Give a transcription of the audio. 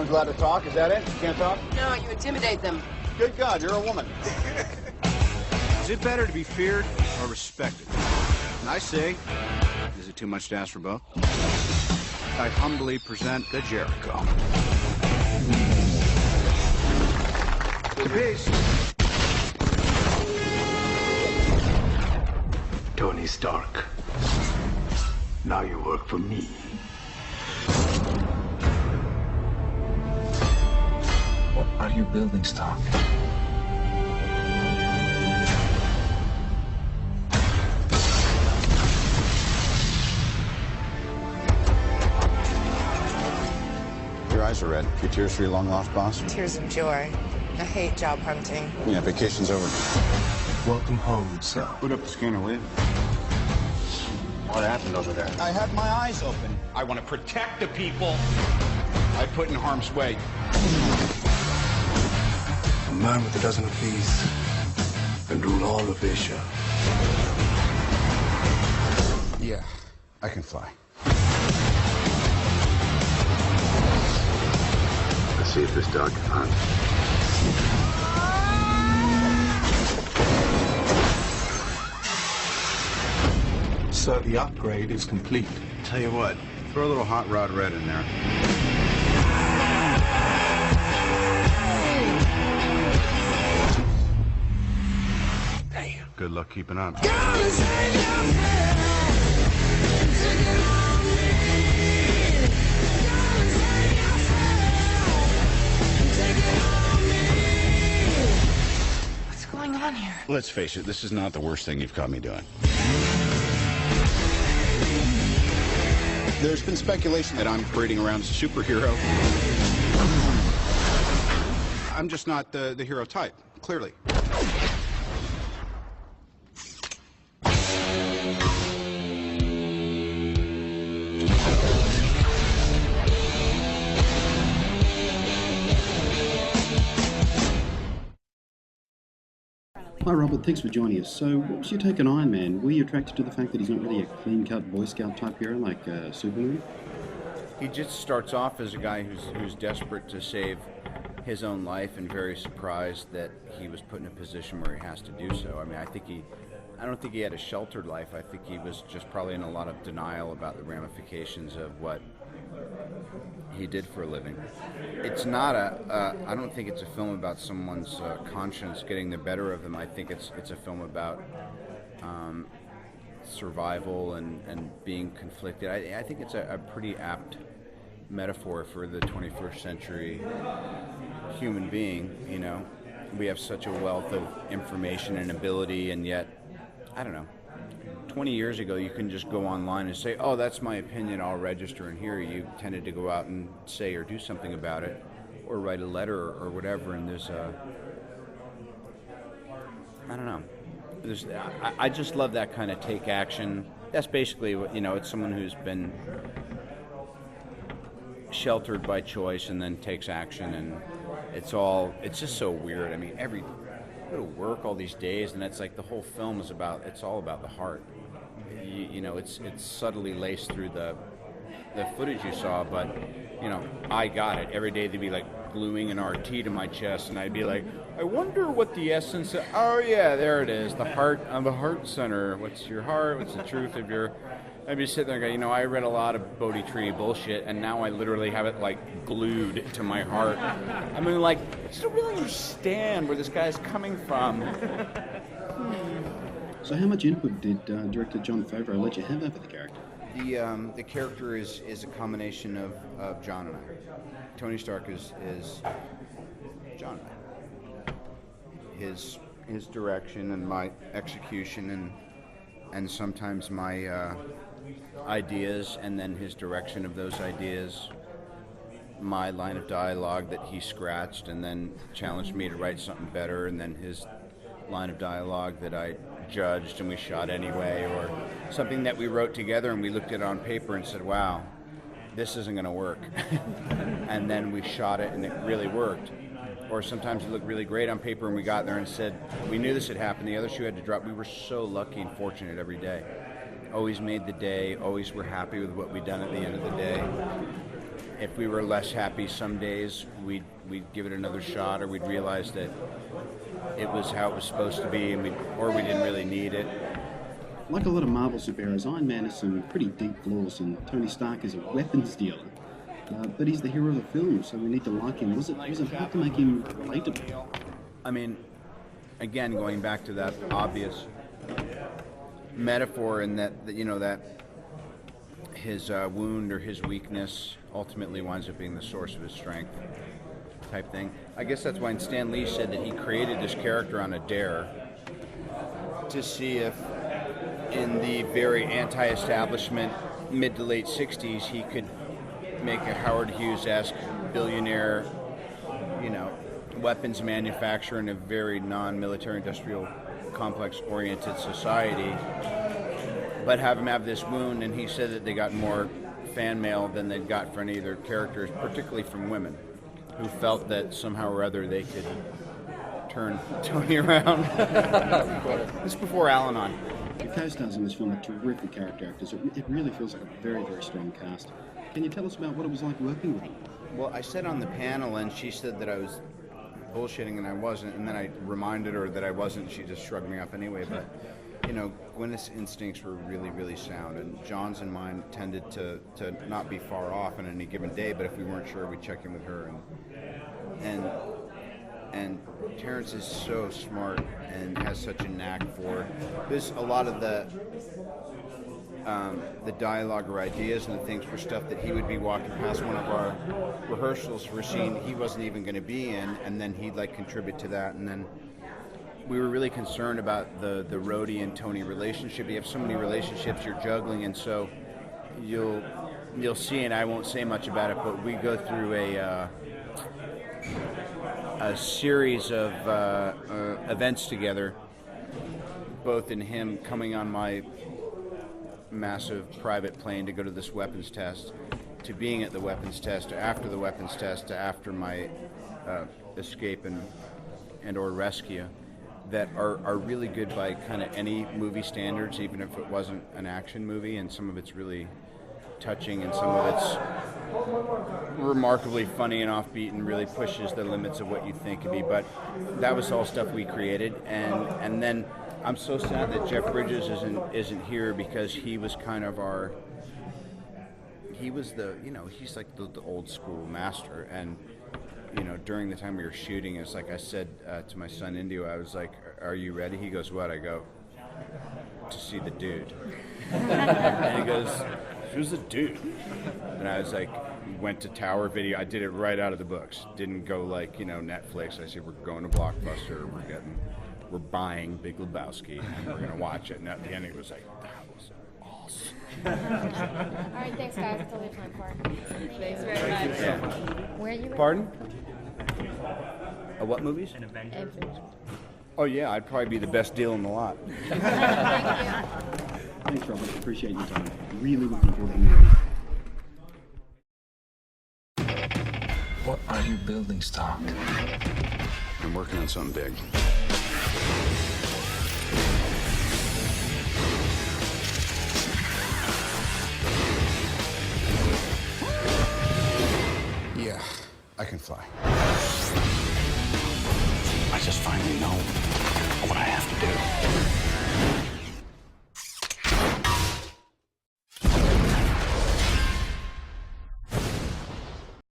one's allowed to talk, is that it? You can't talk? No, you intimidate them. Good God, you're a woman. Is it better to be feared or respected? And I say, is it too much to ask for both? I humbly present the Jericho. To peace. Tony Stark. Now you work for me. What are you building, Stark? Your eyes are red. Your tears for your long-lost boss? Tears of joy. I hate job hunting. Yeah, vacation's over. Welcome home, sir. Put up the scanner, will you? What happened over there? I had my eyes open. I want to protect the people I put in harm's way. A man with a dozen of these can rule all of Asia. Yeah, I can fly. Let's see if this dog can hunt. Sir, the upgrade is complete. Tell you what, throw a little Hot Rod Red in there. Damn. Good luck keeping up. What's going on here? Let's face it, this is not the worst thing you've caught me doing. There's been speculation that I'm parading around as a superhero. I'm just not the hero type, clearly. Hi Robert, thanks for joining us. So, what was your take on Iron Man? Were you attracted to the fact that he's not really a clean-cut Boy Scout type hero like Superman? He just starts off as a guy who's desperate to save his own life and very surprised that he was put in a position where he has to do so. I mean, I don't think he had a sheltered life. I think he was just probably in a lot of denial about the ramifications of what he did for a living. It's not I don't think it's a film about someone's conscience getting the better of them. I think it's a film about survival and being conflicted. I think it's a pretty apt metaphor for the 21st century human being. You know, we have such a wealth of information and ability, and yet, I don't know, 20 years ago you couldn't just go online and say, oh, that's my opinion, I'll register, and here you tended to go out and say or do something about it, or write a letter or whatever, and there's I don't know. I just love that kind of take action. That's basically what, you know, it's someone who's been sheltered by choice and then takes action, and it's just so weird. I mean, I go to work all these days, and it's like the whole film is it's all about the heart. You know, it's subtly laced through the footage you saw, but, you know, I got it. Every day they'd be like gluing an RT to my chest, and I'd be like, I wonder what the essence of, oh yeah, there it is, the heart, the heart center. What's your heart? What's the truth of your, I'd be sitting there going, you know, I read a lot of Bodhi Tree bullshit, and now I literally have it like glued to my heart. I mean, like, I just don't really understand where this guy's coming from. So how much input did director Jon Favreau let you have over the character? The character is a combination of John and I. Tony Stark is John and I. His direction and my execution and sometimes my ideas, and then his direction of those ideas, my line of dialogue that he scratched and then challenged me to write something better, and then his line of dialogue that I judged and we shot anyway, or something that we wrote together and we looked at it on paper and said, wow, this isn't going to work. And then we shot it and it really worked. Or sometimes it looked really great on paper and we got there and said, we knew this had happened, the other shoe had to drop. We were so lucky and fortunate every day. Always made the day, always were happy with what we'd done at the end of the day. if we were less happy some days, we'd give it another shot, or we'd realize that it was how it was supposed to be, and we didn't really need it. Like a lot of Marvel superheroes, Iron Man has some pretty deep flaws, and Tony Stark is a weapons dealer. But he's the hero of the film, so we need to like him. Was it hard to make him relatable? I mean, again, going back to that obvious metaphor, and that his wound or his weakness ultimately winds up being the source of his strength, type thing. I guess that's why Stan Lee said that he created this character on a dare to see if, in the very anti-establishment mid to late 60s, he could make a Howard Hughes-esque billionaire, weapons manufacturer in a very non-military industrial complex-oriented society, but have him have this wound. And he said that they got more fan mail than they'd got for any of their characters, particularly from women, who felt that somehow or other they could turn Tony around. This is before Al-Anon. The co-stars in this film are terrific character actors. It really feels like a very, very strong cast. Can you tell us about what it was like working with them? Well, I said on the panel, and she said that I was bullshitting, and I wasn't, and then I reminded her that I wasn't. She just shrugged me off anyway. But Gwyneth's instincts were really, really sound, and John's and mine tended to not be far off on any given day. But if we weren't sure, we'd check in with her. And Terrence is so smart and has such a knack for this. A lot of the dialogue or ideas and the things were stuff that he would be walking past one of our rehearsals for a scene he wasn't even going to be in, and then he'd contribute to that. And then we were really concerned about the Rhodey and Tony relationship. You have so many relationships you're juggling, and so you'll see, and I won't say much about it, but we go through a series of events together, both in him coming on my massive private plane to go to this weapons test, to being at the weapons test, to after the weapons test, to after my escape and or rescue, that are really good by kind of any movie standards, even if it wasn't an action movie. And some of it's really touching, and some of it's remarkably funny and offbeat, and really pushes the limits of what you think could be. But that was all stuff we created, and then I'm so sad that Jeff Bridges isn't here, because he was kind of he's like the old school master. And during the time we were shooting, it's like I said to my son Indio, I was like, "Are you ready?" He goes, "What?" I go, "To see the dude." And he goes, "Who's the dude?" And I was like, went to Tower Video. I did it right out of the books. Didn't go Netflix. I said, we're going to Blockbuster. We're buying Big Lebowski, and we're going to watch it. And at the end, it was like, that was awesome. All right, thanks, guys. That's all we have time for. Thanks very much. Yeah. Where are you? Pardon? What movies? Avengers. Oh, yeah, I'd probably be the best deal in the lot. Thank you. Thanks, Robert. Appreciate your time. Really looking forward to the movie. What are you building, Stark? I'm working on something big. Yeah, I can fly. I just finally know